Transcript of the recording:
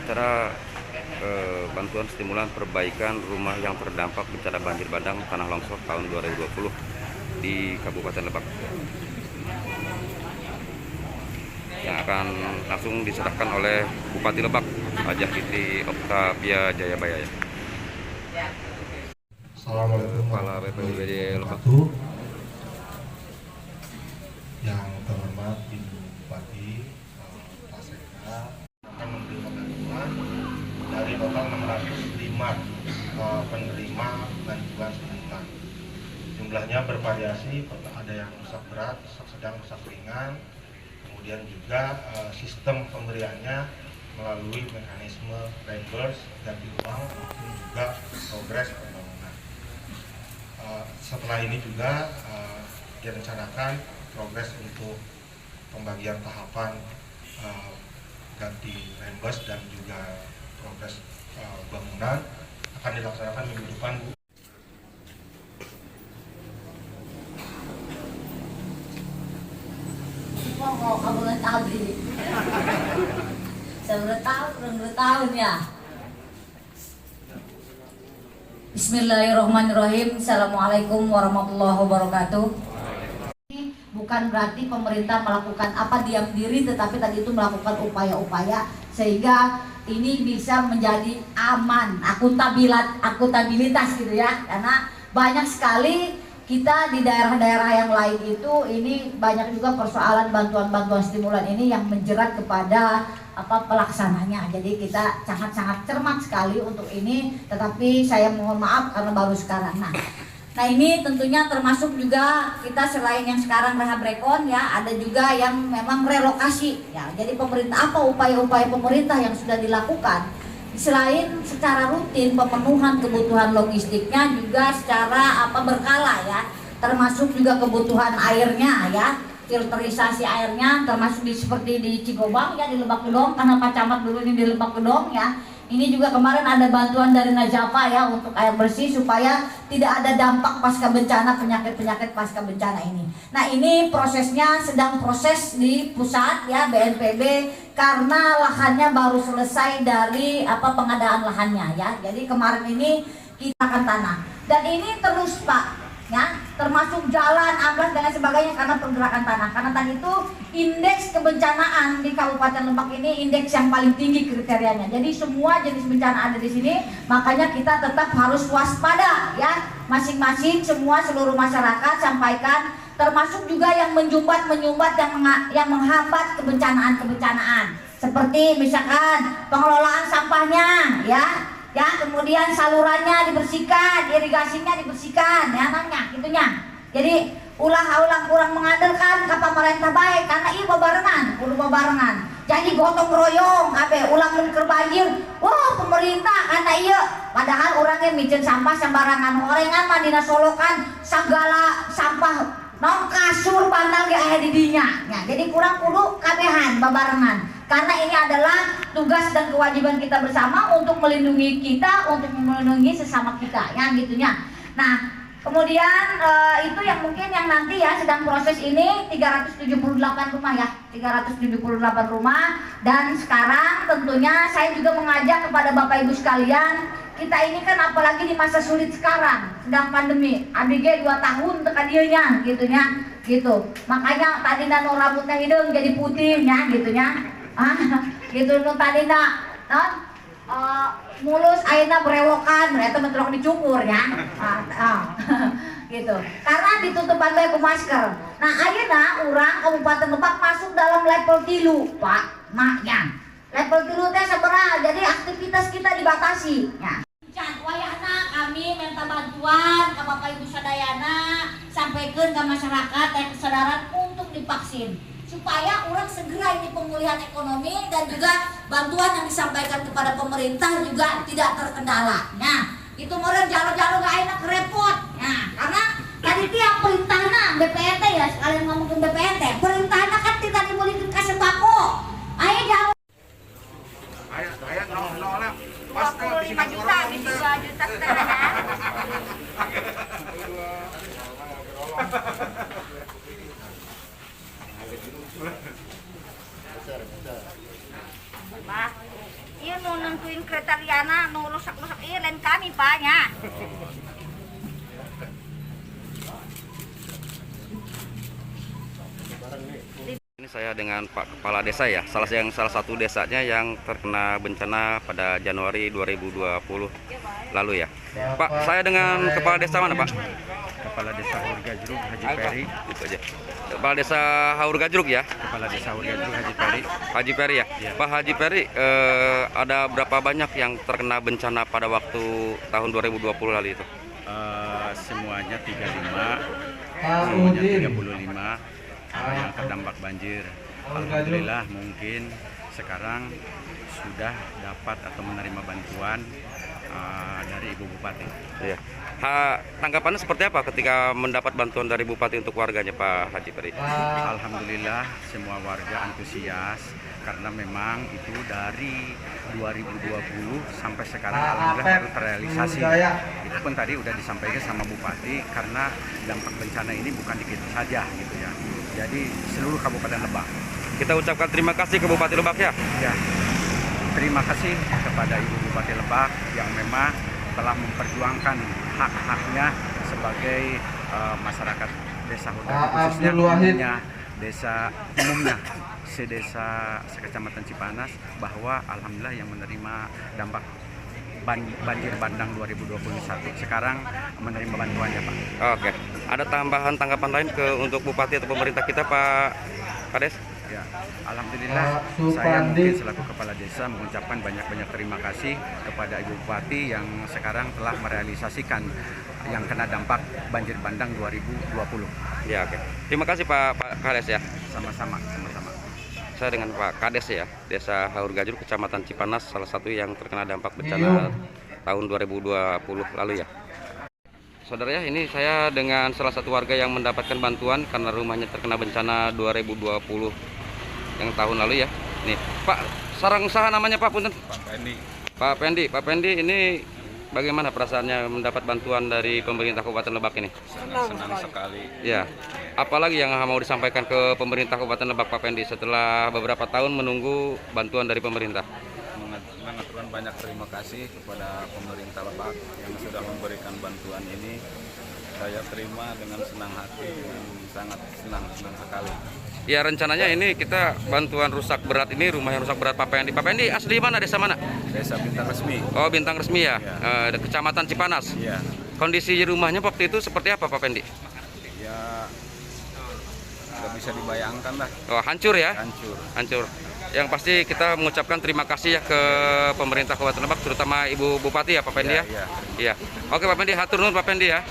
acara bantuan stimulan perbaikan rumah yang terdampak bencana banjir bandang tanah longsor tahun 2020 di Kabupaten Lebak, yang akan langsung diserahkan oleh Bupati Lebak, Hajah Titi Oktavia Jayabaya. Assalamualaikum Kepala BPBD Lebak. Yang terhormat Ibu Bupati Pak Sekda akan menerima bantuan dari total 605 penerima bantuan stimulan. Jumlahnya bervariasi, ada yang rusak berat, rusak sedang, rusak ringan. Kemudian juga sistem pemberiannya melalui mekanisme reimburse ganti uang maupun juga progres pembangunan. Setelah ini juga direncanakan progres untuk pembagian tahapan ganti reimburse dan juga progres bangunan akan dilaksanakan minggu depan, Bu. Mau kamu tadi 11 tahun, 2 tahun ya. Bismillahirrahmanirrahim. Assalamualaikum warahmatullahi wabarakatuh. Bukan berarti pemerintah melakukan apa diam diri, tetapi tadi itu melakukan upaya-upaya sehingga ini bisa menjadi aman, akuntabilitas gitu ya. Karena banyak sekali kita di daerah-daerah yang lain itu ini banyak juga persoalan bantuan-bantuan stimulan ini yang menjerat kepada pelaksananya. Jadi kita sangat-sangat cermat sekali untuk ini, tetapi saya mohon maaf karena baru sekarang. Nah ini tentunya termasuk juga kita selain yang sekarang rehab rekon ya, ada juga yang memang relokasi ya. Jadi pemerintah, apa upaya-upaya pemerintah yang sudah dilakukan selain secara rutin pemenuhan kebutuhan logistiknya, juga secara berkala ya, termasuk juga kebutuhan airnya ya, filterisasi airnya, termasuk seperti di Cigobang ya, di Lebak Gedong, karena Pak Camat dulu ini di Lebak Gedong ya. Ini juga kemarin ada bantuan dari Najafa ya untuk air bersih supaya tidak ada dampak pasca bencana, penyakit-penyakit pasca bencana ini. Nah ini prosesnya sedang proses di pusat ya, BNPB, karena lahannya baru selesai dari pengadaan lahannya ya. Jadi kemarin ini kita akan tanah dan ini terus Pak ya, termasuk jalan, amblas dan sebagainya karena pergerakan tanah. Karena tadi itu indeks kebencanaan di Kabupaten Lebak ini indeks yang paling tinggi kriterianya. Jadi semua jenis bencana ada di sini, makanya kita tetap harus waspada ya, masing-masing semua seluruh masyarakat sampaikan, termasuk juga yang menyumbat yang menghambat kebencanaan seperti misalkan pengelolaan sampahnya ya, kemudian salurannya dibersihkan, irigasinya dibersihkan ya, nanya gitunya. Jadi ulang kurang mengandalkan ke pemerintah baik karena ieu babarengan. Jadi gotong royong ulang mungker banjir. Wah, pemerintah karena ieu padahal orangnya micen sampah sembarangan, orengan mah dina solokan segala sampah non kasur pandal ge aya di dinya. Ya, jadi kurang kudu kabehan babarengan. Karena ini adalah tugas dan kewajiban kita bersama untuk melindungi kita, untuk melindungi sesama kita, ya gitunya. Nah, kemudian itu yang mungkin yang nanti ya sedang proses ini 378 rumah ya, 378 rumah. Dan sekarang tentunya saya juga mengajak kepada Bapak Ibu sekalian, kita ini kan apalagi di masa sulit sekarang, sedang pandemi, ABG 2 tahun tekadieunya gitunya, gitu. Makanya tadi nu rambutnya hidung jadi putihnya gitunya. Gitu nu tadina mulus ayeuna berewokan eta mentrok dicukur ya. Gitu. Karena ditutupan bae ku masker. Nah, ayeuna urang Kabupaten Lebak masuk dalam level 3, Pak. Maknya. Level 3 teh sabaraha? Jadi aktivitas kita dibatasi ya. Wayahna kami minta bantuan ke Bapak Ibu sadayana, sampaikan ke masyarakat dan kesadaran untuk divaksin supaya orang segera ini pemulihan ekonomi dan juga bantuan yang disampaikan kepada pemerintah juga tidak terkendala. Nah, itu orang jalo-jalo gak enak repot. Nah, karena tadi tiap perintahnya BPNT ya, sekalian ngomongin BPNT, perintahnya kan tidak dimulihkan ke sembako. Ayo jalo. Ayo nol 25 juta, 2 juta setengah. Bah, iya nu Ini saya dengan Pak Kepala Desa ya, salah satu desanya yang terkena bencana pada Januari 2020 lalu ya. Pak, saya dengan Kepala Desa mana Pak? Kepala Desa Haurgajruk Haji Peri. Itu aja. Kepala Desa Haurgajruk ya. Kepala Desa Haurgajruk Haji Peri. Haji Peri ya. Ya. Pak Haji Peri, ada berapa banyak yang terkena bencana pada waktu tahun 2020 lalu itu? Semuanya 35, semuanya 35 yang terdampak banjir. Alhamdulillah mungkin sekarang sudah dapat atau menerima bantuan dari Ibu Bupati. Iya. Tanggapannya seperti apa ketika mendapat bantuan dari Bupati untuk warganya Pak Haji Peri? Alhamdulillah semua warga antusias karena memang itu dari 2020 sampai sekarang alhamdulillah baru terrealisasi. Itu pun tadi udah disampaikan sama Bupati karena dampak bencana ini bukan di kita saja gitu ya. Jadi seluruh Kabupaten Lebak. Kita ucapkan terima kasih ke Bupati Lebak ya. Ya. Terima kasih kepada Ibu Bupati Lebak yang memang telah memperjuangkan hak-haknya sebagai masyarakat desa Haurgajruk, khususnya umumnya desa umumnya sedesa sekecamatan Cipanas, bahwa alhamdulillah yang menerima dampak banjir bandang 2021 sekarang menerima bantuannya Pak. Oke. Ada tambahan tanggapan lain untuk Bupati atau pemerintah kita Pak Kades? Ya, alhamdulillah saya mungkin selaku kepala desa mengucapkan banyak-banyak terima kasih kepada Ibu Bupati yang sekarang telah merealisasikan yang kena dampak banjir bandang 2020. Ya, oke. Terima kasih Pak Kades ya. Sama-sama. Saya dengan Pak Kades ya, Desa Haurgajruk, Kecamatan Cipanas, salah satu yang terkena dampak bencana tahun 2020 lalu ya. Saudara ya, ini saya dengan salah satu warga yang mendapatkan bantuan karena rumahnya terkena bencana 2020 yang tahun lalu ya. Nih, Pak, sarang usaha namanya Pak Punten? Pak Pendi, ini bagaimana perasaannya mendapat bantuan dari pemerintah Kabupaten Lebak ini? Senang sekali. Ya. Apalagi yang mau disampaikan ke pemerintah Kabupaten Lebak Pak Pendi setelah beberapa tahun menunggu bantuan dari pemerintah? Mengaturkan banyak terima kasih kepada pemerintah Lebak yang sudah memberikan bantuan ini. Saya terima dengan senang hati dan sangat senang sekali. Ya, rencananya ini kita bantuan rusak berat ini, rumah yang rusak berat Pak Pendi. Pak Pendi asli mana, desa mana? Desa Bintang Resmi. Oh, Bintang Resmi ya, Ya. Kecamatan Cipanas. Iya. Kondisi rumahnya waktu itu seperti apa Pak Pendi? Ya nggak bisa dibayangkan lah. Oh, hancur ya? Hancur. Yang pasti kita mengucapkan terima kasih ya ke pemerintah Kabupaten Lebak, terutama Ibu Bupati ya Pak Pendi ya. Iya. Oke Pak Pendi, hatur nuhun Pak Pendi ya.